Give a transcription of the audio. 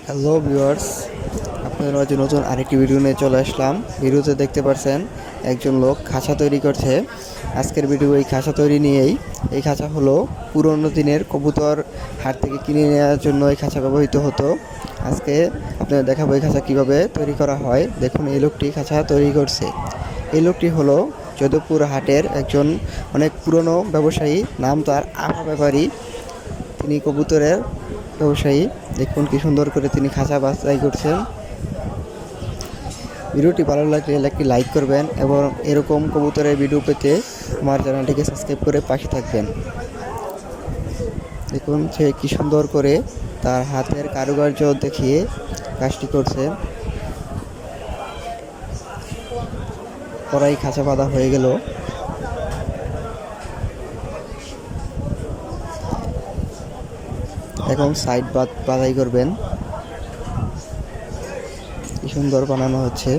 Hello viewers, আপনাদের মাঝে নতুন আরেকটি ভিডিও নিয়ে চলে আসলাম। ভিডিওতে দেখতে পাচ্ছেন একজন লোক খাঁচা তৈরি করছে। আজকের ভিডিও এই খাঁচা তৈরি নিয়েই। এই খাঁচা হলো পুরনো দিনের কবুতর হাট থেকে কিনে নেওয়ার জন্য এই খাঁচা ব্যবহৃত হতো। আজকে আপনাদের দেখাবো এই খাঁচা কীভাবে তৈরি করা হয়। দেখুন, এই লোকটি খাঁচা তৈরি করছে। এই লোকটি হলো যোধপুর হাটের একজন অনেক পুরনো ব্যবসায়ী, নাম তার আফা ব্যাপারী। তিনি কবুতরের ব্যবসায়ী। দেখুন কি সুন্দর করে তিনি খাঁচা বাছাই করছেন। ভিডিওটি ভালো লাগলে একটি লাইক করবেন এবং এরকম কবুতরের ভিডিও পেতে আমার চ্যানেলটিকে সাবস্ক্রাইব করে পাশে থাকবেন। দেখুন সে কি সুন্দর করে তার হাতের কারুকার্য দেখিয়ে কাজটি করছে। পরাই খাঁচা বাঁধা হয়ে গেল। এখন সাইড বাঁধাই করবেন। কি সুন্দর বানানো হচ্ছে।